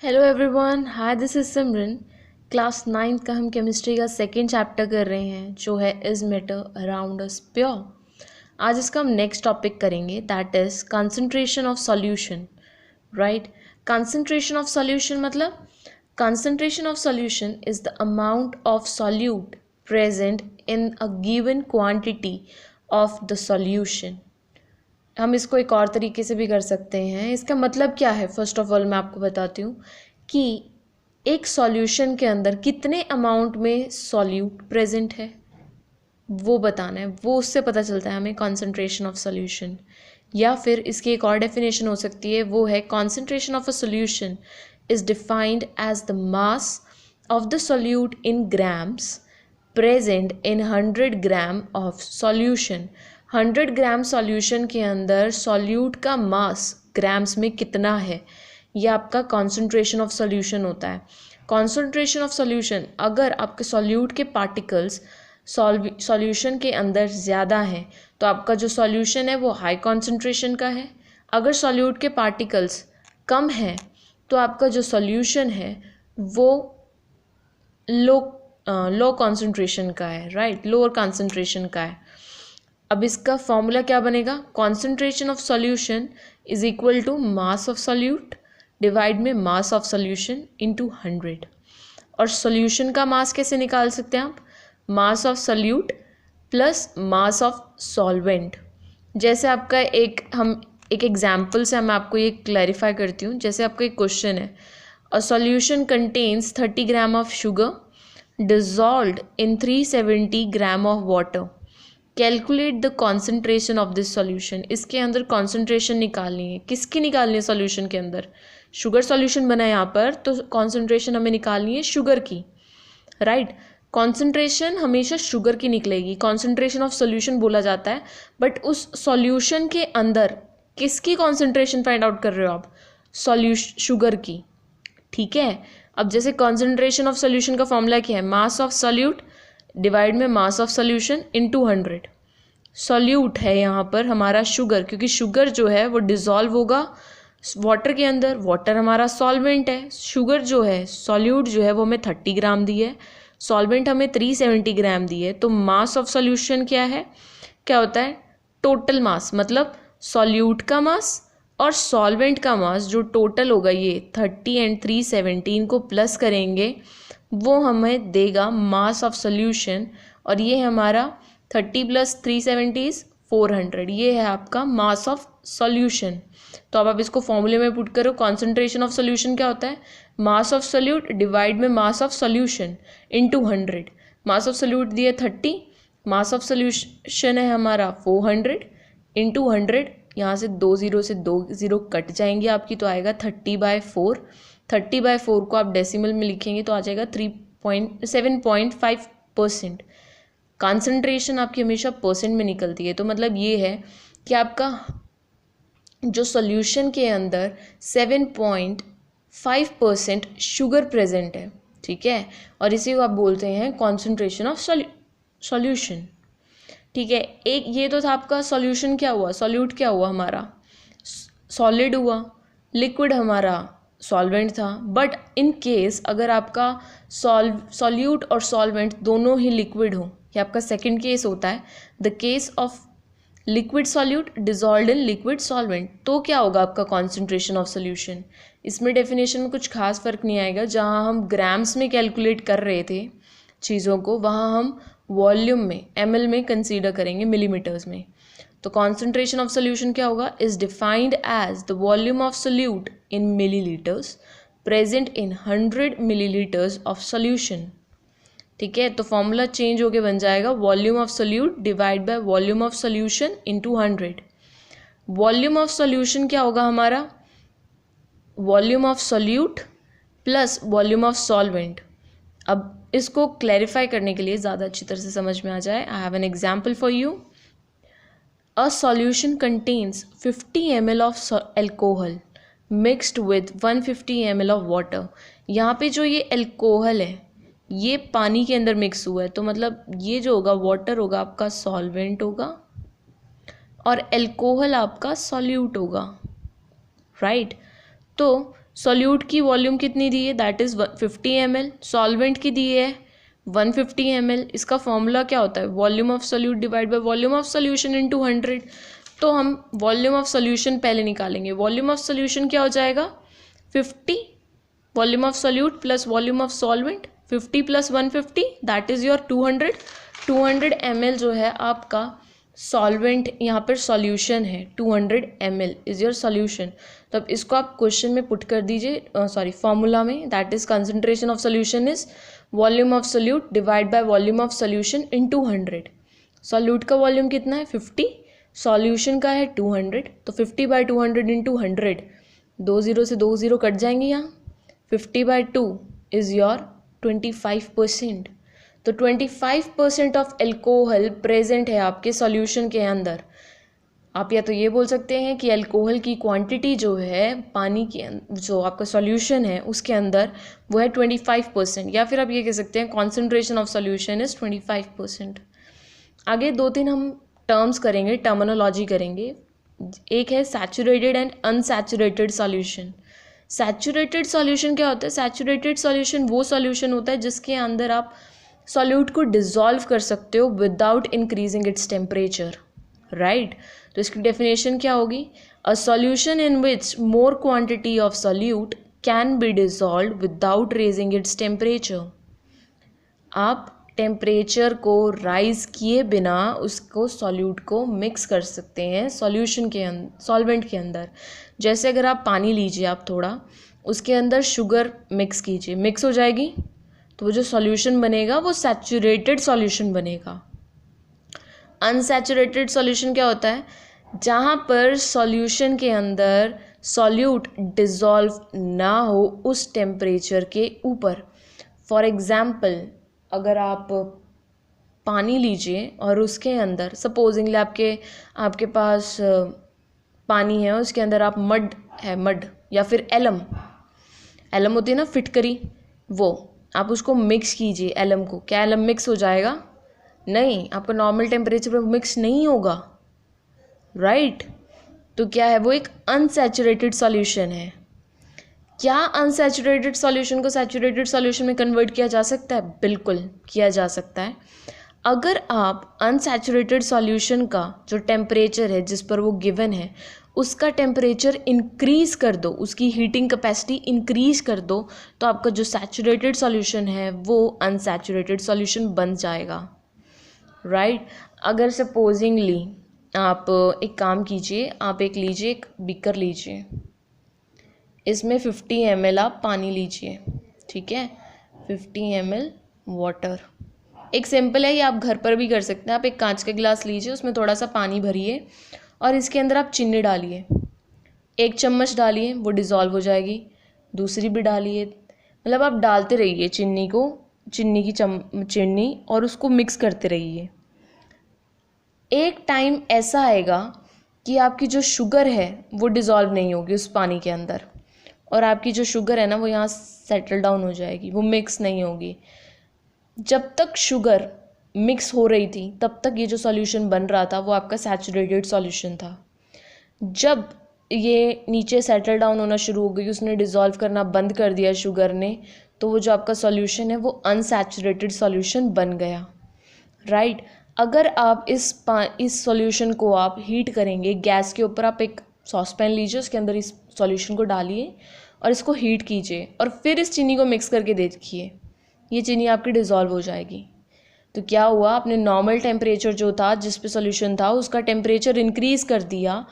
Hello everyone, hi this is Simran. Class 9th का हम chemistry का सेकेंड चैप्टर कर रहे हैं जो है is matter around us pure. आज इसका हम नेक्स्ट टॉपिक करेंगे that is concentration of solution. Right, concentration of solution मतलब concentration of solution is the amount of solute present in a given quantity of the solution. हम इसको एक और तरीके से भी कर सकते हैं। इसका मतलब क्या है, फर्स्ट ऑफ ऑल मैं आपको बताती हूँ कि एक सॉल्यूशन के अंदर कितने अमाउंट में सॉल्यूट प्रेजेंट है वो बताना है। वो उससे पता चलता है हमें कॉन्सेंट्रेशन ऑफ सॉल्यूशन। या फिर इसकी एक और डेफिनेशन हो सकती है, वो है concentration of a solution is defined as the mass of the solute in grams present in 100 gram of solution. 100 gram solution के अंदर सॉल्यूट का मास ग्राम्स में कितना है, ये आपका कॉन्सेंट्रेशन ऑफ सॉल्यूशन होता है। कॉन्सेंट्रेशन ऑफ सॉल्यूशन, अगर आपके सॉल्यूट के पार्टिकल्स सॉल्यूशन के अंदर ज़्यादा हैं तो आपका जो सॉल्यूशन है वो हाई कॉन्सेंट्रेशन का है। अगर सॉल्यूट के पार्टिकल्स कम हैं तो आपका जो सॉल्यूशन है वो लो कॉन्सेंट्रेशन का है। राइट, लोअर कॉन्सेंट्रेशन का है। अब इसका फॉर्मूला क्या बनेगा, concentration of solution is equal to mass of solute divide में मास ऑफ सॉल्यूशन इनटू 100। और सॉल्यूशन का मास कैसे निकाल सकते हैं आप, मास of solute plus mass of solvent. जैसे आपका एक एग्जाम्पल से मैं आपको ये क्लैरिफाई करती हूँ। जैसे आपका एक क्वेश्चन है, a solution contains 30 gram of sugar dissolved in 370 gram of water, calculate the concentration of this solution. इसके अंदर कॉन्सेंट्रेशन निकालनी है। किसकी निकालनी है सॉल्यूशन के अंदर, शुगर सॉल्यूशन बना है यहाँ पर, तो कॉन्सेंट्रेशन हमें निकालनी है शुगर की। राइट, कॉन्सेंट्रेशन हमेशा शुगर की निकलेगी। कॉन्सेंट्रेशन ऑफ सॉल्यूशन बोला जाता है, बट उस सॉल्यूशन के अंदर किसकी कॉन्सेंट्रेशन फाइंड आउट कर रहे हो आप, शुगर की। ठीक है, अब जैसे कॉन्सेंट्रेशन ऑफ सॉल्यूशन का फॉर्मूला क्या है, मास ऑफ सॉल्यूट डिवाइड में mass of solution into 100। Solute है यहाँ पर हमारा शुगर, क्योंकि शुगर जो है वो डिज़ोल्व होगा वाटर के अंदर। वाटर हमारा सॉल्वेंट है। शुगर जो है सॉल्यूट जो है वो हमें 30 ग्राम दी है, सॉल्वेंट हमें 370 ग्राम दी है। तो मास ऑफ सॉल्यूशन क्या है, क्या होता है, टोटल मास, मतलब सॉल्यूट का मास और सॉल्वेंट का मास जो टोटल होगा, ये 30 एंड 317 को प्लस करेंगे वो हमें देगा मास ऑफ सॉल्यूशन। और ये है हमारा 30 प्लस 370 इज 400। ये है आपका मास ऑफ सॉल्यूशन। तो अब आप इसको फॉर्मूले में पुट करो, कॉन्सेंट्रेशन ऑफ सॉल्यूशन क्या होता है, मास ऑफ सॉल्यूट डिवाइड में mass of solution into 100। Mass of solute दिए 30, मास ऑफ सॉल्यूशन है हमारा 400 इंटू 100। यहाँ से 2 0 से 2 0 कट जाएंगे आपकी, तो आएगा 30/4। 30/4 को आप डेसिमल में लिखेंगे तो आ जाएगा 7.5%। कॉन्सेंट्रेशन आपकी हमेशा परसेंट में निकलती है, तो मतलब ये है कि आपका जो सॉल्यूशन के अंदर 7.5% शुगर प्रेजेंट है। ठीक है, और इसी को आप बोलते हैं कॉन्सेंट्रेशन ऑफ सॉल्यूशन। ठीक है, एक ये तो था आपका सॉल्यूशन क्या हुआ, सॉल्यूट क्या हुआ हमारा, सॉलिड हुआ, लिक्विड हमारा सॉल्वेंट था। बट इन केस अगर आपका सॉल्यूट और सॉल्वेंट दोनों ही लिक्विड हो, ये आपका सेकंड केस होता है, the case of liquid solute dissolved in liquid solvent, तो क्या होगा आपका कॉन्सेंट्रेशन ऑफ सॉल्यूशन। इसमें डेफिनेशन में कुछ खास फर्क नहीं आएगा। जहाँ हम ग्राम्स में कैलकुलेट कर रहे थे चीज़ों को, वहाँ हम वॉल्यूम में ml में कंसीडर करेंगे, मिलीमीटर्स में। तो कॉन्सेंट्रेशन ऑफ सोल्यूशन क्या होगा, is defined as the volume of solute in millilitres present in 100 millilitres of solution. ठीक है, तो फॉर्मूला चेंज होके बन जाएगा volume of solute divide by volume of solution into 100। Volume of solution क्या होगा हमारा, volume of solute plus volume of solvent. अब इसको क्लैरिफाई करने के लिए ज़्यादा अच्छी तरह से समझ में आ जाए, I have an example for you. A solution contains 50 ml of alcohol mixed with 150 ml of water। यहाँ पे जो ये अल्कोहल है ये पानी के अंदर मिक्स हुआ है, तो मतलब ये जो होगा वाटर होगा आपका सॉल्वेंट होगा और अल्कोहल आपका सॉल्यूट होगा। राइट, तो सॉल्यूट की वॉल्यूम कितनी दी है, दैट इज़ 50 ml। सॉल्वेंट की दी है 150 ml। इसका फॉर्मूला क्या होता है, volume of solute divide by volume of solution into 100। तो हम वॉल्यूम ऑफ सॉल्यूशन पहले निकालेंगे। वॉल्यूम ऑफ सॉल्यूशन क्या हो जाएगा, 50 volume of solute plus volume of solvent, 50 plus 150 that is your 200। 200 ml जो है आपका सॉल्वेंट, यहाँ पर सॉल्यूशन है, 200 ml इज़ योर सॉल्यूशन। तो अब इसको आप क्वेश्चन में पुट कर दीजिए, सॉरी फॉर्मूला में, that is concentration of solution is volume of solute divide by volume of solution in 200। Solute का वॉल्यूम कितना है 50, सॉल्यूशन का है 200, तो 50 बाई 200 इंटू 100, 2 0 से 2 0 कट जाएंगे यहाँ। 50 बाई 2 इज़ योर 25%। तो 25% ऑफ एल्कोहल प्रेजेंट है आपके सॉल्यूशन के अंदर। आप या तो ये बोल सकते हैं कि अल्कोहल की क्वांटिटी जो है पानी के जो आपका सॉल्यूशन है उसके अंदर वो है 25%, या फिर आप ये कह सकते हैं कॉन्सेंट्रेशन ऑफ सॉल्यूशन इज़ 25%। आगे 2-3 हम टर्म्स करेंगे, टर्मिनोलॉजी करेंगे। एक है saturated and unsaturated solution. Saturated solution क्या होता है, सैचुरेटेड सॉल्यूशन वो सॉल्यूशन होता है जिसके अंदर आप सॉल्यूट को डिसॉल्व कर सकते हो without increasing its temperature, right. तो इसकी डेफिनेशन क्या होगी, a solution in which more quantity of solute can be dissolve without raising its temperature. आप टेम्परेचर को राइज किए बिना उसको सॉल्यूट को मिक्स कर सकते हैं सॉल्यूशन के सॉल्वेंट के अंदर। जैसे अगर आप पानी लीजिए, आप थोड़ा उसके अंदर शुगर मिक्स कीजिए, मिक्स हो जाएगी, तो वो जो सॉल्यूशन बनेगा वो सैचुरेटेड सॉल्यूशन बनेगा। अनसैचुरेटेड सॉल्यूशन क्या होता है, जहाँ पर सॉल्यूशन के अंदर सॉल्यूट डिसॉल्व ना हो उस टेम्परेचर के ऊपर। फॉर एग्जाम्पल, अगर आप पानी लीजिए और उसके अंदर सपोजिंगली आपके पास पानी है, उसके अंदर आप मड या फिर एलम होती है ना फिटकरी, वो आप उसको मिक्स कीजिए एलम को, क्या एलम मिक्स हो जाएगा, नहीं, आपका नॉर्मल टेम्परेचर पर मिक्स नहीं होगा, राइट। तो क्या है, वो एक अनसैचुरेटेड सॉल्यूशन है। क्या अनसैचुरेटेड सॉल्यूशन को सैचुरेटेड सॉल्यूशन में कन्वर्ट किया जा सकता है, बिल्कुल किया जा सकता है। अगर आप अनसैचुरेटेड सॉल्यूशन का जो टेम्परेचर है जिस पर वो गिवन है उसका टेम्परेचर इंक्रीज़ कर दो, उसकी हीटिंग कैपेसिटी इंक्रीज़ कर दो, तो आपका जो सैचुरेटेड सॉल्यूशन है वो अनसैचुरेटेड सॉल्यूशन बन जाएगा, राइट। अगर सपोजिंगली आप एक काम कीजिए, आप लीजिए एक बीकर लीजिए, इसमें 50 ml आप पानी लीजिए, ठीक है, 50 ml वाटर। एक सिंपल है, ये आप घर पर भी कर सकते हैं। आप एक कांच का गिलास लीजिए, उसमें थोड़ा सा पानी भरिए और इसके अंदर आप चीनी डालिए, 1 चम्मच डालिए, वो डिज़ोल्व हो जाएगी। दूसरी भी डालिए, मतलब आप डालते रहिए चीनी और उसको मिक्स करते रहिए। एक टाइम ऐसा आएगा कि आपकी जो शुगर है वो डिज़ोल्व नहीं होगी उस पानी के अंदर, और आपकी जो शुगर है ना वो यहाँ सेटल डाउन हो जाएगी, वो मिक्स नहीं होगी। जब तक शुगर मिक्स हो रही थी तब तक ये जो सॉल्यूशन बन रहा था वो आपका सैचुरेटेड सॉल्यूशन था। जब ये नीचे सेटल डाउन होना शुरू हो गई, उसने डिज़ोल्व करना बंद कर दिया शुगर ने, तो वो जो आपका सॉल्यूशन है वो अनसैचुरेटेड सॉल्यूशन बन गया, राइट। अगर आप इस सॉल्यूशन को आप हीट करेंगे गैस के ऊपर, आप एक सॉसपैन लीजिए, उसके अंदर इस सॉल्यूशन को डालिए और इसको हीट कीजिए और फिर इस चीनी को मिक्स करके देखिए, ये चीनी आपकी डिज़ोल्व हो जाएगी। तो क्या हुआ, आपने नॉर्मल टेम्परेचर जो था जिस पे सॉल्यूशन था उसका टेम्परेचर इंक्रीज़ कर दिया,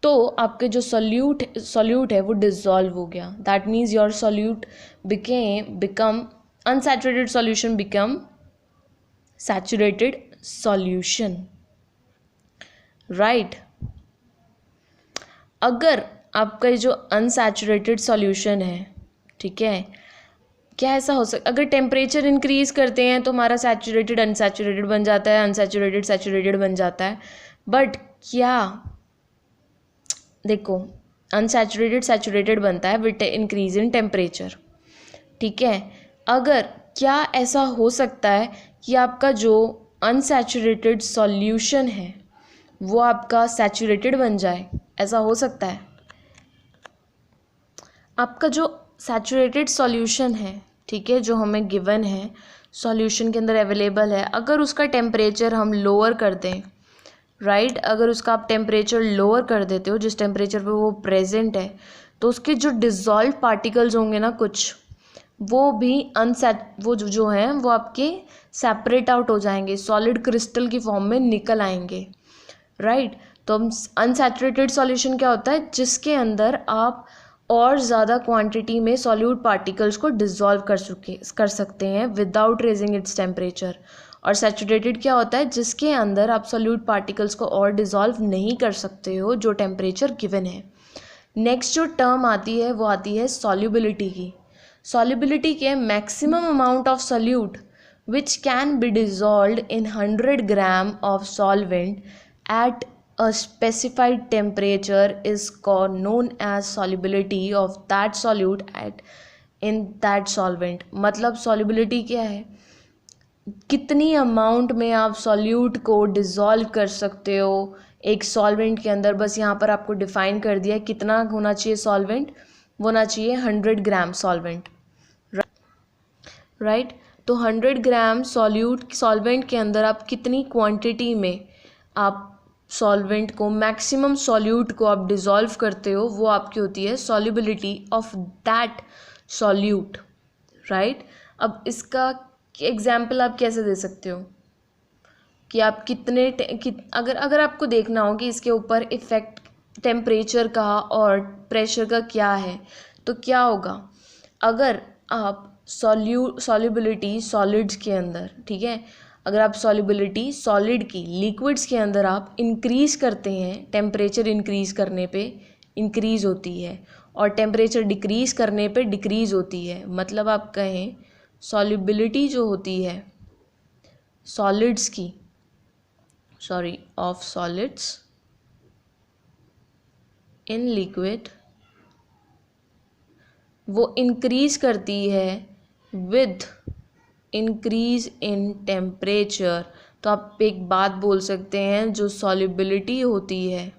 तो आपके जो सॉल्यूट है वो डिज़ोल्व हो गया। That means your solute become unsaturated solution become saturated solution, right. अगर आपका जो अनसैचुरेटेड सॉल्यूशन है, ठीक है, क्या ऐसा हो सकता, अगर टेम्परेचर इंक्रीज़ करते हैं तो हमारा सैचुरेटेड अनसैचुरेटेड बन जाता है, अनसैचुरेटेड सैचुरेटेड बन जाता है। बट क्या, देखो, अनसैचुरेटेड सैचुरेटेड बनता है विद इंक्रीज इन टेम्परेचर, ठीक है। अगर क्या ऐसा हो सकता है कि आपका जो अनसैचुरेटेड सॉल्यूशन है वो आपका सैचुरेटेड बन जाए, ऐसा हो सकता है। आपका जो सैचुरेटेड सॉल्यूशन है, ठीक है, जो हमें गिवन है, सॉल्यूशन के अंदर अवेलेबल है, अगर उसका टेम्परेचर हम लोअर कर दें, राइट, अगर उसका आप टेम्परेचर लोअर कर देते हो जिस टेम्परेचर पे वो प्रेजेंट है, तो उसके जो डिज़ोल्व पार्टिकल्स होंगे ना कुछ, वो भी वो जो हैं वो आपके सेपरेट आउट हो जाएंगे, सॉलिड क्रिस्टल की फॉर्म में निकल आएंगे, राइट। तो हम अनसैचुरेटेड सॉल्यूशन क्या होता है, जिसके अंदर आप और ज़्यादा क्वांटिटी में सॉल्यूट पार्टिकल्स को डिज़ोल्व कर सकते हैं विदाउट रेजिंग इट्स टेम्परेचर। और सैचुरेटेड क्या होता है, जिसके अंदर आप सॉल्यूट पार्टिकल्स को और डिज़ोल्व नहीं कर सकते हो जो टेम्परेचर गिवन है। नेक्स्ट जो टर्म आती है वो आती है सॉल्युबिलिटी की। सॉल्युबिलिटी के maximum amount of solute which can be dissolved in 100 gram of solvent at a specified temperature is known as solubility of that solute at in that solvent। मतलब solubility क्या है, कितनी अमाउंट में आप solute को dissolve कर सकते हो एक सॉल्वेंट के अंदर। बस यहाँ पर आपको डिफाइन कर दिया है कितना होना चाहिए सॉल्वेंट, वो होना चाहिए 100 ग्राम सॉल्वेंट, राइट। तो 100 ग्राम सॉल्वेंट के अंदर आप कितनी क्वांटिटी में आप सॉल्वेंट को, मैक्सिमम सॉल्यूट को आप डिज़ोल्व करते हो, वो आपकी होती है solubility of that solute, right. अब इसका एग्जाम्पल आप कैसे दे सकते हो कि आप अगर आपको देखना हो कि इसके ऊपर इफ़ेक्ट टेम्परेचर का और प्रेशर का क्या है, तो क्या होगा, अगर आप सॉल्युबिलिटी सॉलिड्स के अंदर, ठीक है, अगर आप सॉल्युबिलिटी सॉलिड की लिक्विड्स के अंदर आप इंक्रीज़ करते हैं, टेम्परेचर इंक्रीज़ करने पे इंक्रीज़ होती है और टेम्परेचर डिक्रीज़ करने पे डिक्रीज़ होती है। मतलब आप कहें सॉल्युबिलिटी जो होती है सॉलिड्स की, ऑफ सॉलिड्स इन लिक्विड, वो इंक्रीज़ करती है विद इंक्रीज़ इन टेम्परेचर। तो आप एक बात बोल सकते हैं, जो सॉल्युबिलिटी होती है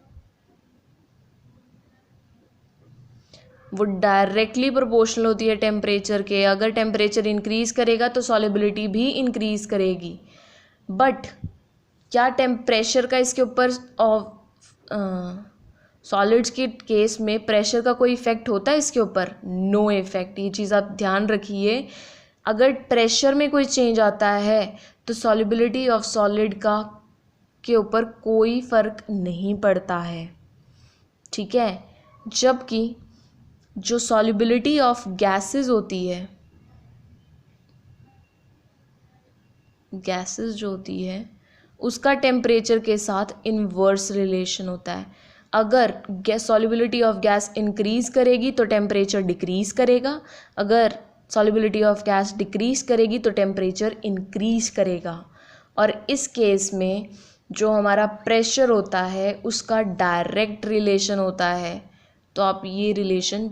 वो डायरेक्टली प्रोपोर्शनल होती है टेम्परेचर के। अगर टेम्परेचर इंक्रीज़ करेगा तो सॉल्युबिलिटी भी इंक्रीज़ करेगी। बट क्या प्रेशर का इसके ऊपर सॉलिड्स के केस में प्रेशर का कोई इफ़ेक्ट होता है इसके ऊपर? No effect. ये चीज़ आप ध्यान रखिए, अगर प्रेशर में कोई चेंज आता है तो सॉल्युबिलिटी ऑफ सॉलिड का के ऊपर कोई फ़र्क नहीं पड़ता है, ठीक है। जबकि जो सॉल्युबिलिटी ऑफ गैसेस होती है, गैसेस जो होती है उसका टेम्परेचर के साथ इन्वर्स रिलेशन होता है। अगर सॉल्युबिलिटी ऑफ गैस इंक्रीज़ करेगी तो टेम्परेचर डिक्रीज़ करेगा, अगर सॉल्युबिलिटी ऑफ गैस डिक्रीज़ करेगी तो टेम्परेचर इंक्रीज़ करेगा। और इस केस में जो हमारा प्रेशर होता है उसका डायरेक्ट रिलेशन होता है। तो आप ये रिलेशन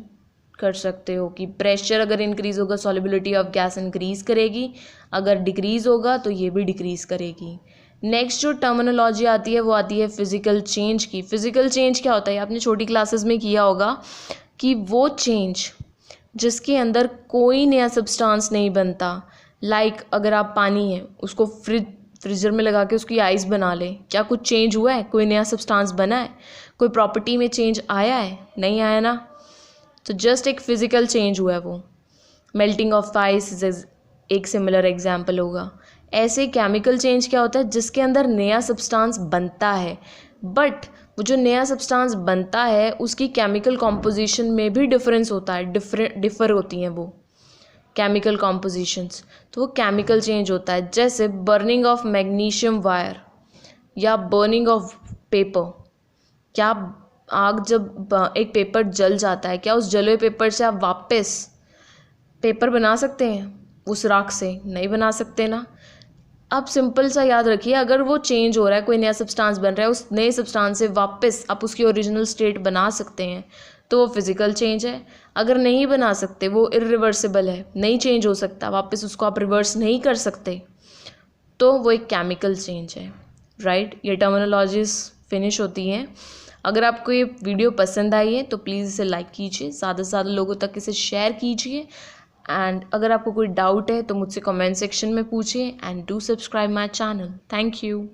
कर सकते हो कि प्रेशर अगर इंक्रीज़ होगा सॉल्युबिलिटी ऑफ गैस इंक्रीज़ करेगी, अगर डिक्रीज़ होगा तो ये भी डिक्रीज़ करेगी। नेक्स्ट जो टर्मिनोलॉजी आती है वो आती है फिज़िकल चेंज की। फिज़िकल चेंज क्या होता है, आपने छोटी क्लासेस में किया होगा कि वो चेंज जिसके अंदर कोई नया सब्सटेंस नहीं बनता। लाइक अगर आप पानी है उसको फ्रीजर में लगा के उसकी आइस बना लें, क्या कुछ चेंज हुआ है? कोई नया सब्सटेंस बना है? कोई प्रॉपर्टी में चेंज आया है? नहीं आया ना। तो जस्ट एक फिज़िकल चेंज हुआ है वो। मेल्टिंग ऑफ आइस एक सिमिलर एग्जाम्पल होगा। ऐसे केमिकल चेंज क्या होता है, जिसके अंदर नया सब्सटेंस बनता है, बट वो जो नया सब्सटेंस बनता है उसकी केमिकल कॉम्पोजिशन में भी डिफरेंस होता है, डिफ़र होती हैं वो केमिकल कॉम्पोजिशंस। तो वो केमिकल चेंज होता है। जैसे बर्निंग ऑफ मैग्नीशियम वायर या बर्निंग ऑफ पेपर। क्या आग जब एक पेपर जल जाता है, क्या उस जले हुए पेपर से आप वापस पेपर बना सकते हैं उस राख से? नहीं बना सकते ना। आप सिंपल सा याद रखिए, अगर वो चेंज हो रहा है, कोई नया सब्सटेंस बन रहा है, उस नए सब्सटेंस से वापस आप उसकी ओरिजिनल स्टेट बना सकते हैं तो वो फिज़िकल चेंज है। अगर नहीं बना सकते, वो इरिवर्सिबल है, नहीं चेंज हो सकता, वापस उसको आप रिवर्स नहीं कर सकते, तो वो एक केमिकल चेंज है, राइट। ये टर्मिनोलॉजीज फिनिश होती हैं। अगर आपको ये वीडियो पसंद आई है तो प्लीज़ इसे लाइक कीजिए, ज़्यादा से ज़्यादा लोगों तक इसे शेयर कीजिए। एंड अगर आपको कोई डाउट है तो मुझसे कमेंट सेक्शन में पूछिए and do subscribe my channel. Thank you.